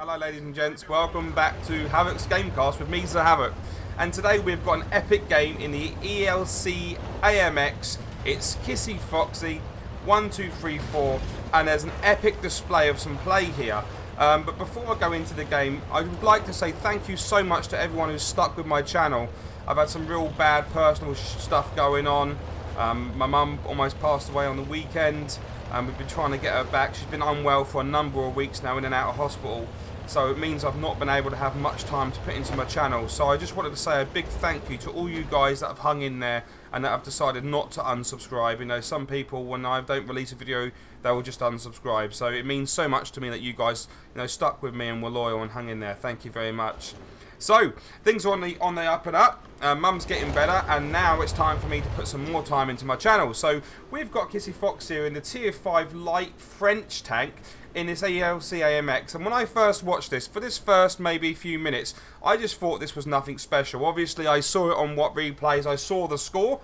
Hello ladies and gents, welcome back to Havoc's Gamecast with me, Sir Havoc. And today we've got an epic game in the ELC AMX. It's Kissy Foxy, 1, 2, 3, 4, and there's an epic display of some play here. But before I go into the game, I would like to say thank you so much to everyone who's stuck with my channel. I've had some real bad personal stuff going on. My mum almost passed away on the weekend. We've been trying to get her back. She's been unwell for a number of weeks now, in and out of hospital. So it means I've not been able to have much time to put into my channel. So I just wanted to say a big thank you to all you guys that have hung in there and that have decided not to unsubscribe. You know, some people, when I don't release a video, they will just unsubscribe. So it means so much to me that you guys, you know, stuck with me and were loyal and hung in there. Thank you very much. So things are on the up and up. Mum's getting better, and now it's time for me to put some more time into my channel. So we've got Kissy Fox here in the Tier 5 light French tank in this ELC AMX. And when I first watched this, for this first maybe few minutes, I just thought this was nothing special. Obviously, I saw it on what replays, I saw the score,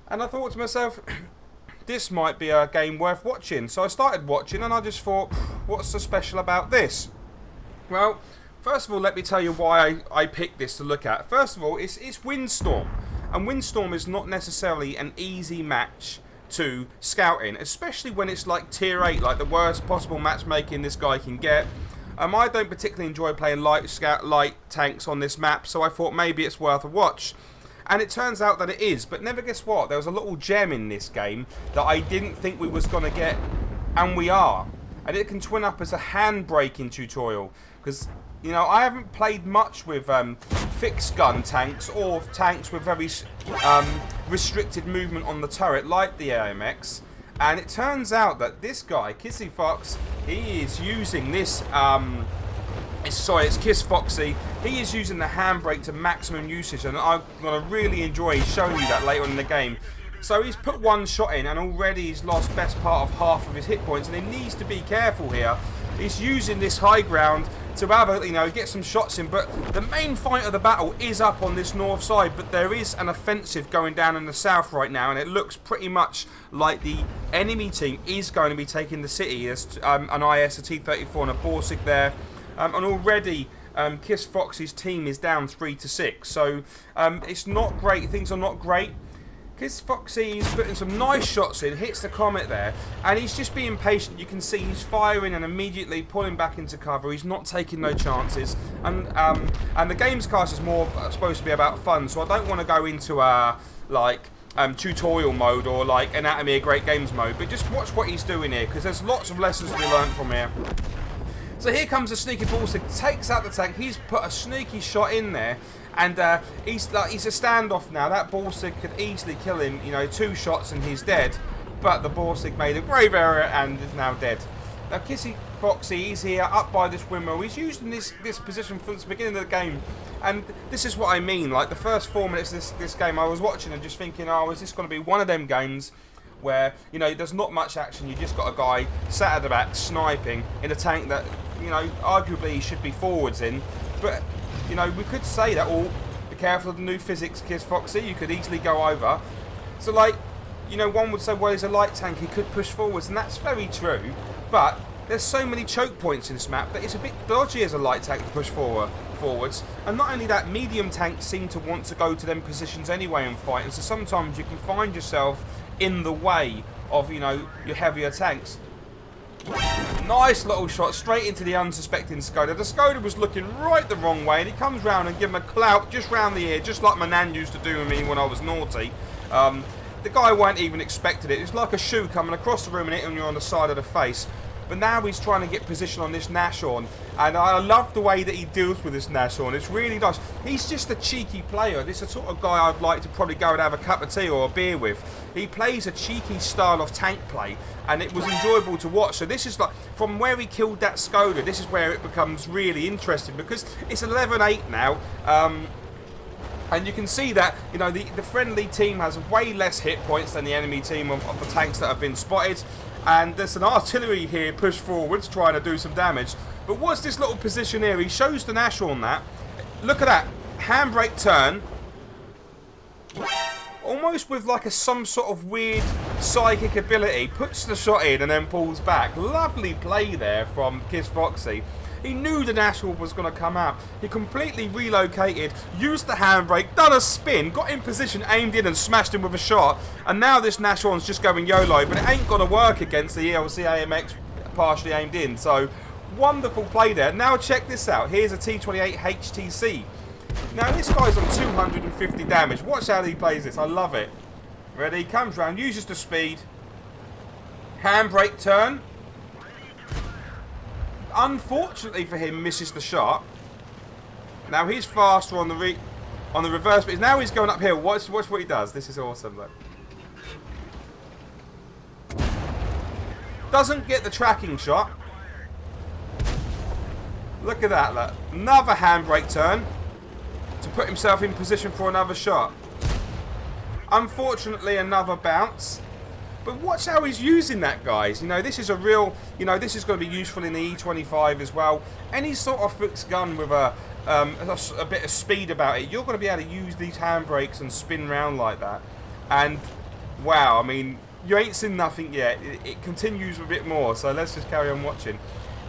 and I thought to myself, this might be a game worth watching. So I started watching, and I just thought, what's so special about this? Well, first of all, let me tell you why I picked this to look at. First of all, it's Windstorm. And Windstorm is not necessarily an easy match to scout in, especially when it's like Tier 8, like the worst possible matchmaking this guy can get. I don't particularly enjoy playing light tanks on this map, so I thought maybe it's worth a watch. And it turns out that it is, but never guess what? There was a little gem in this game that I didn't think we was going to get, and we are. And it can twin up as a handbraking tutorial, because, you know, I haven't played much with fixed gun tanks or tanks with very restricted movement on the turret like the AMX, and it turns out that this guy, Kissy Fox, he is using this, it's Kiss Foxy, he is using the handbrake to maximum usage, and I'm going to really enjoy showing you that later on in the game. So he's put one shot in, and already he's lost best part of half of his hit points, and he needs to be careful here. He's using this high ground to have, you know, get some shots in, but the main fight of the battle is up on this north side, but there is an offensive going down in the south right now, and it looks pretty much like the enemy team is going to be taking the city. There's an IS, a T-34 and a Borsig there, and already Kiss Fox's team is down 3-6, so it's not great. Things are not great. Kiss Foxy is putting some nice shots in, hits the Comet there, and he's just being patient. You can see he's firing and immediately pulling back into cover. He's not taking no chances, and the games cast is more supposed to be about fun, so I don't want to go into tutorial mode or like Anatomy of Great Games mode, but just watch what he's doing here, because there's lots of lessons to be learned from here. So here comes a sneaky Borsig, takes out the tank. He's put a sneaky shot in there, and he's a standoff now. That Borsig could easily kill him, you know, 2 shots and he's dead. But the Borsig made a grave error and is now dead. Now Kissy Foxy, he's here up by this windmill. He's using this position from the beginning of the game, and this is what I mean. Like the first 4 minutes of this game, I was watching and just thinking, oh, is this going to be one of them games where, you know, there's not much action, you just got a guy sat at the back sniping in a tank that, you know, arguably he should be forwards in. But, you know, we could say that, oh, be careful of the new physics, Kiss Foxy, you could easily go over. So, like, you know, one would say, well, he's a light tank, he could push forwards, and that's very true, but there's so many choke points in this map that it's a bit dodgy as a light tank to push forwards. And not only that, medium tanks seem to want to go to them positions anyway and fight, and so sometimes you can find yourself in the way of, you know, your heavier tanks. Nice little shot straight into the unsuspecting Skoda. The Skoda was looking right the wrong way, and he comes round and gives him a clout just round the ear, just like my nan used to do with me when I was naughty. The guy weren't even expecting it. It's like a shoe coming across the room and hitting you on the side of the face. But now he's trying to get position on this Nashorn, and I love the way that he deals with this Nashorn. It's really nice. He's just a cheeky player. This is the sort of guy I'd like to probably go and have a cup of tea or a beer with. He plays a cheeky style of tank play, and it was enjoyable to watch. So this is like, from where he killed that Skoda, this is where it becomes really interesting, because it's 11-8 now. And you can see that, you know, the friendly team has way less hit points than the enemy team of the tanks that have been spotted. And there's an artillery here pushed forwards trying to do some damage. But what's this little position here? He shows the Nashor on that. Look at that. Handbrake turn. Almost with like some sort of weird psychic ability. Puts the shot in and then pulls back. Lovely play there from Kiss Foxy. He knew the National was going to come out. He completely relocated, used the handbrake, done a spin, got in position, aimed in and smashed him with a shot. And now this National's just going YOLO, but it ain't going to work against the ELC AMX partially aimed in. So, wonderful play there. Now check this out. Here's a T28 HTC. Now this guy's on 250 damage. Watch how he plays this. I love it. Ready? Comes round, uses the speed. Handbrake turn. Unfortunately for him, misses the shot. Now he's faster on the reverse, but now he's going uphill. Watch what he does. This is awesome, though. Doesn't get the tracking shot. Look at that, look. Another handbrake turn to put himself in position for another shot. Unfortunately, another bounce. But watch how he's using that, guys. You know, this is a real, you know, this is going to be useful in the E25 as well. Any sort of fixed gun with a bit of speed about it, you're going to be able to use these handbrakes and spin round like that. And, wow, I mean, you ain't seen nothing yet. It continues a bit more, so let's just carry on watching.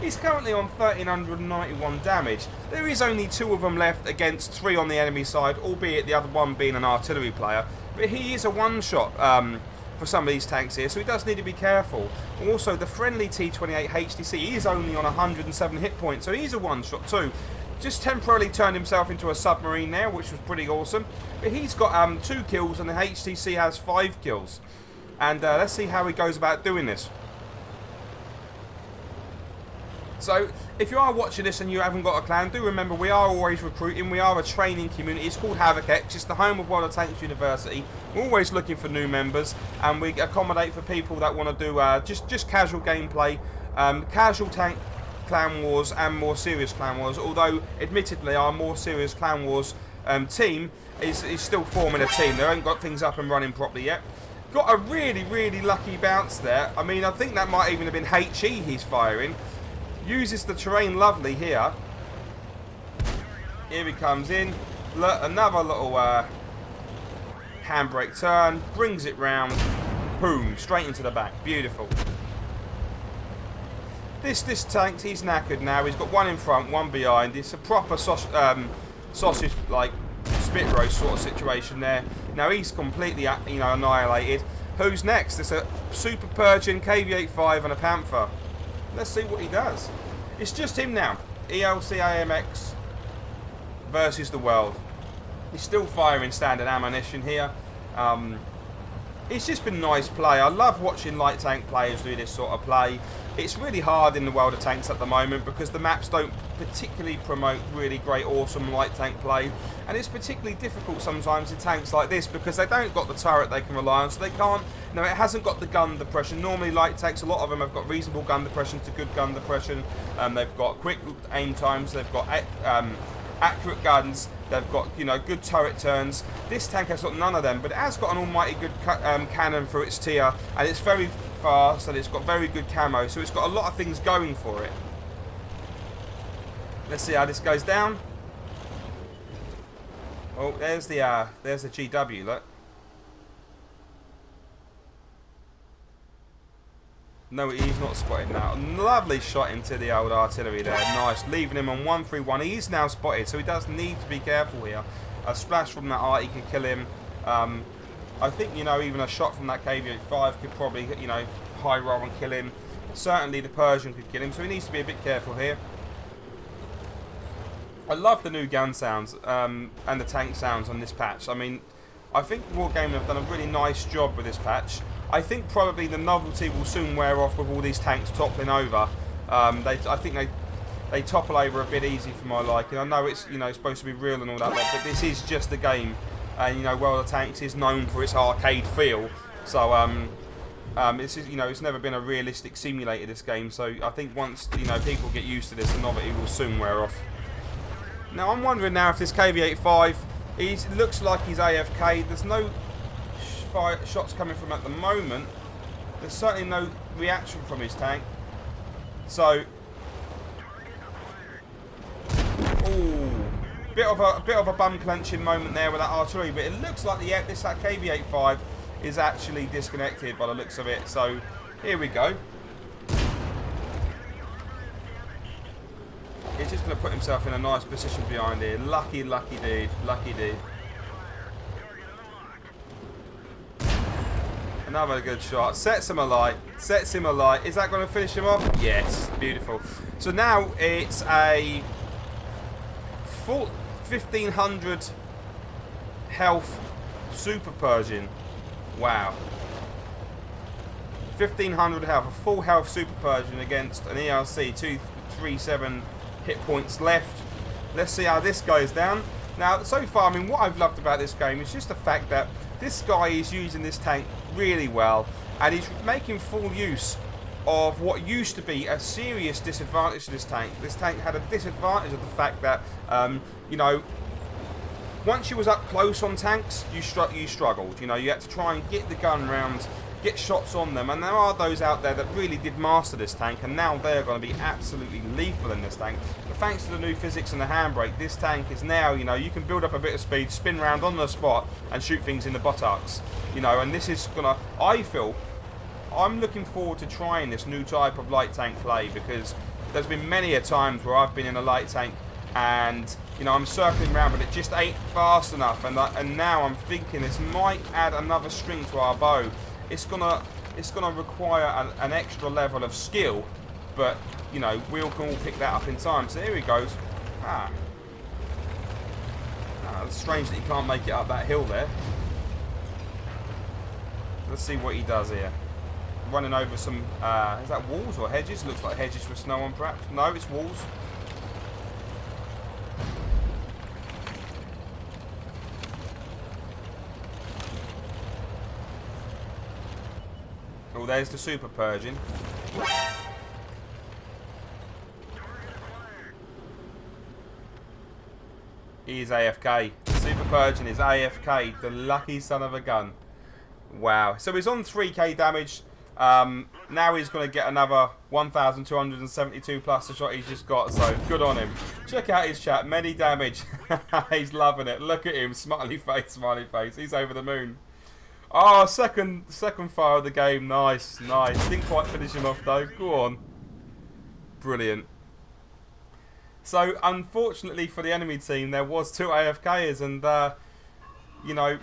He's currently on 1,391 damage. There is only 2 of them left against 3 on the enemy side, albeit the other one being an artillery player. But he is a one-shot for some of these tanks here, so he does need to be careful. Also, the friendly T28 HTC is only on 107 hit points, so he's a one-shot too. Just temporarily turned himself into a submarine there, which was pretty awesome. But he's got 2 kills, and the HTC has 5 kills. And let's see how he goes about doing this. So, if you are watching this and you haven't got a clan, do remember we are always recruiting. We are a training community. It's called Havoc. It's the home of World of Tanks University. We're always looking for new members, and we accommodate for people that want to do just casual gameplay, casual tank clan wars, and more serious clan wars. Although, admittedly, our more serious clan wars team is still forming a team. They haven't got things up and running properly yet. Got a really, really lucky bounce there. I mean, I think that might even have been HE he's firing. Uses the terrain lovely here. Here he comes in. Look, another little handbrake turn. Brings it round. Boom. Straight into the back. Beautiful. This tank, he's knackered now. He's got 1 in front, 1 behind. It's a proper sausage, like, spit roast sort of situation there. Now he's completely, annihilated. Who's next? It's a Super Purgeon, KV-85 and a Panther. Let's see what he does. It's just him now. ELC AMX versus the world. He's still firing standard ammunition here. It's just been nice play. I love watching light tank players do this sort of play. It's really hard in the world of tanks at the moment because the maps don't particularly promote really great, awesome light tank play. And it's particularly difficult sometimes in tanks like this because they don't got the turret they can rely on, so they can't, it hasn't got the gun depression. Normally light tanks, a lot of them have got reasonable gun depression to good gun depression. They've got quick aim times, they've got accurate guns, they've got, good turret turns. This tank has got none of them, but it has got an almighty good cannon for its tier, and it's very fast, and it's got very good camo, so it's got a lot of things going for it. Let's see how this goes down. Oh, there's the GW, look. No, he's not spotted now. Lovely shot into the old artillery there. Nice. Leaving him on 131. He is now spotted, so he does need to be careful here. A splash from that arty could kill him. I think, even a shot from that KV-85 could probably, high roll and kill him. Certainly the Persian could kill him, so he needs to be a bit careful here. I love the new gun sounds and the tank sounds on this patch. I mean, I think Wargaming have done a really nice job with this patch. I think probably the novelty will soon wear off with all these tanks toppling over. I think they topple over a bit easy for my liking. I know it's supposed to be real and all that, but this is just a game, and World of Tanks is known for its arcade feel. So it's never been a realistic simulator, this game. So I think once people get used to this, the novelty will soon wear off. Now I'm wondering now if this KV-85, it looks like he's AFK. There's no shots coming from at the moment. There's certainly no reaction from his tank. So, ooh, bit of a bum clenching moment there with that artillery. But it looks like this KV-85 is actually disconnected by the looks of it. So here we go. just going to put himself in a nice position behind here. Lucky dude. Lucky dude. Another good shot. Sets him alight. Sets him alight. Is that going to finish him off? Yes. Beautiful. So now it's a full 1500 health Super Persian. Wow. 1500 health. A full health Super Persian against an ELC. 237 hit points left. Let's see how this goes down. Now, so far, I mean, what I've loved about this game is just the fact that this guy is using this tank really well, and he's making full use of what used to be a serious disadvantage to this tank. This tank had a disadvantage of the fact that, you know, once you was up close on tanks, you struggled. You know, you had to try and get the gun round, get shots on them, and there are those out there that really did master this tank, and now they're going to be absolutely lethal in this tank. But thanks to the new physics and the handbrake, this tank is now, you know, you can build up a bit of speed, spin round on the spot, and shoot things in the buttocks. You know, and this is gonna, I'm looking forward to trying this new type of light tank play, because there's been many a times where I've been in a light tank and, you know, I'm circling around, but it just ain't fast enough, and now I'm thinking this might add another string to our bow. It's gonna require an extra level of skill, but you know, we can all pick that up in time. So here he goes. It's strange that he can't make it up that hill there. Let's see what he does here. Running over some, is that walls or hedges? Looks like hedges with snow on, perhaps. No, it's walls. Oh, there's the Super Persian. He is AFK. Super Persian is AFK. The lucky son of a gun. Wow. So he's on 3k damage. Now he's going to get another 1,272 plus the shot he's just got. So good on him. Check out his chat. Many damage. He's loving it. Look at him. Smiley face, smiley face. He's over the moon. Oh, second fire of the game. Nice, nice. Didn't quite finish him off though. Go on. Brilliant. So, unfortunately for the enemy team, there was 2 AFKers, and you know,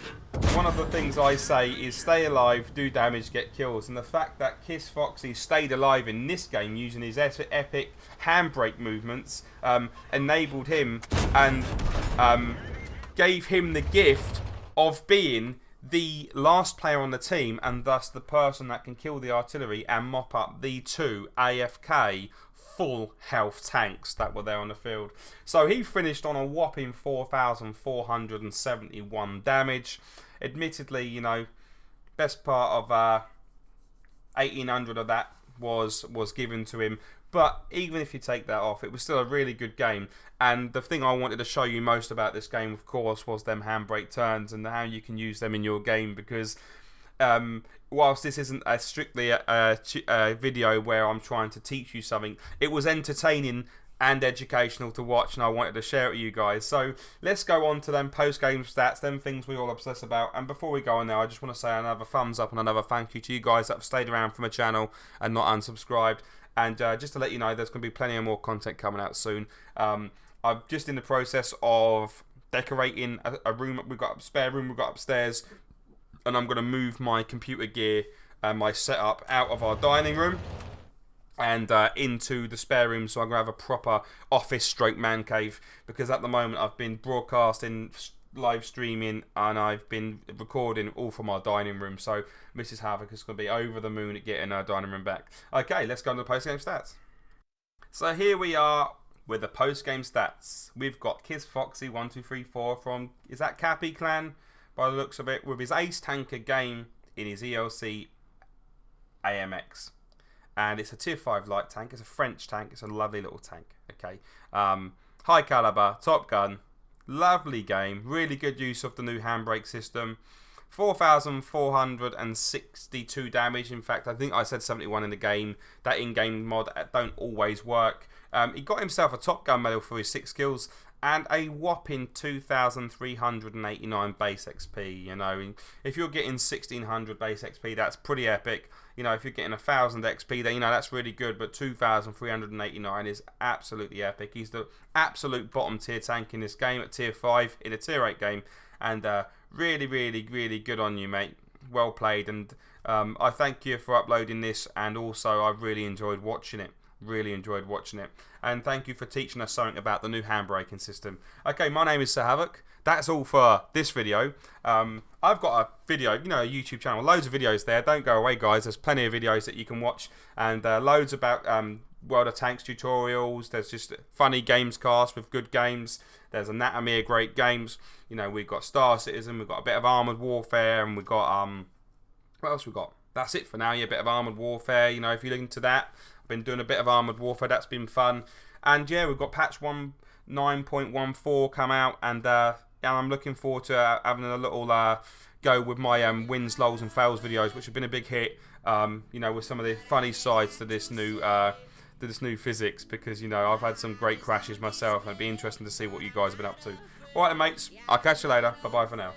one of the things I say is stay alive, do damage, get kills, and the fact that Kiss Foxy stayed alive in this game using his epic handbrake movements enabled him and gave him the gift of being the last player on the team, and thus the person that can kill the artillery and mop up the 2 AFK full health tanks that were there on the field. So he finished on a whopping 4,471 damage. Admittedly, you know, best part of 1,800 of that was given to him. But even if you take that off, it was still a really good game. And the thing I wanted to show you most about this game, of course, was them handbrake turns and how you can use them in your game. Because whilst this isn't strictly a video where I'm trying to teach you something, it was entertaining and educational to watch, and I wanted to share it with you guys. So let's go on to them post-game stats, them things we all obsess about. And before we go on there, I just want to say another thumbs up and another thank you to you guys that have stayed around for my channel and not unsubscribed. And just to let you know, there's going to be plenty of more content coming out soon. I'm just in the process of decorating a room. We've got a spare room we've got upstairs, and I'm going to move my computer gear and my setup out of our dining room and into the spare room, so I'm going to have a proper office stroke man cave, because at the moment I've been broadcasting, live streaming, and I've been recording all from our dining room. So Mrs. Havoc is going to be over the moon at getting her dining room back. Okay, let's go on to the post-game stats. So here we are with the post-game stats. We've got Kiss Foxy 1234 from, is that Cappy Clan by the looks of it, with his ace tanker game in his ELC AMX. And it's a tier 5 light tank. It's a French tank. It's a lovely little tank. Okay. High caliber, top gun. Lovely game. Really good use of the new handbrake system. 4,462 damage. In fact, I think I said 71 in the game. That in-game mod don't always work. He got himself a Top Gun medal for his 6 kills and a whopping 2,389 base XP. You know, if you're getting 1,600 base XP, that's pretty epic. You know, if you're getting 1,000 XP, then, you know, that's really good. But 2,389 is absolutely epic. He's the absolute bottom tier tank in this game at tier 5 in a tier 8 game. And really, really, really good on you, mate. Well played. And I thank you for uploading this. And also, I've really enjoyed watching it. Really enjoyed watching it. And thank you for teaching us something about the new handbraking system. Okay, my name is Sir Havoc. That's all for this video. I've got a video, you know, a YouTube channel. Loads of videos there. Don't go away, guys. There's plenty of videos that you can watch. And loads about World of Tanks tutorials. There's just funny games cast with good games. There's Anatomy of Great Games. You know, we've got Star Citizen. We've got a bit of Armored Warfare. And we've got, what else we got? That's it for now. Yeah, a bit of Armored Warfare. You know, if you're into that. Been doing a bit of Armored Warfare, that's been fun. And yeah, we've got patch 1.9.14 come out, and I'm looking forward to having a little go with my wins, lulls and fails videos, which have been a big hit, you know, with some of the funny sides to this new physics, because, you know, I've had some great crashes myself, and it'd be interesting to see what you guys have been up to. Alright then, mates, I'll catch you later. Bye bye for now.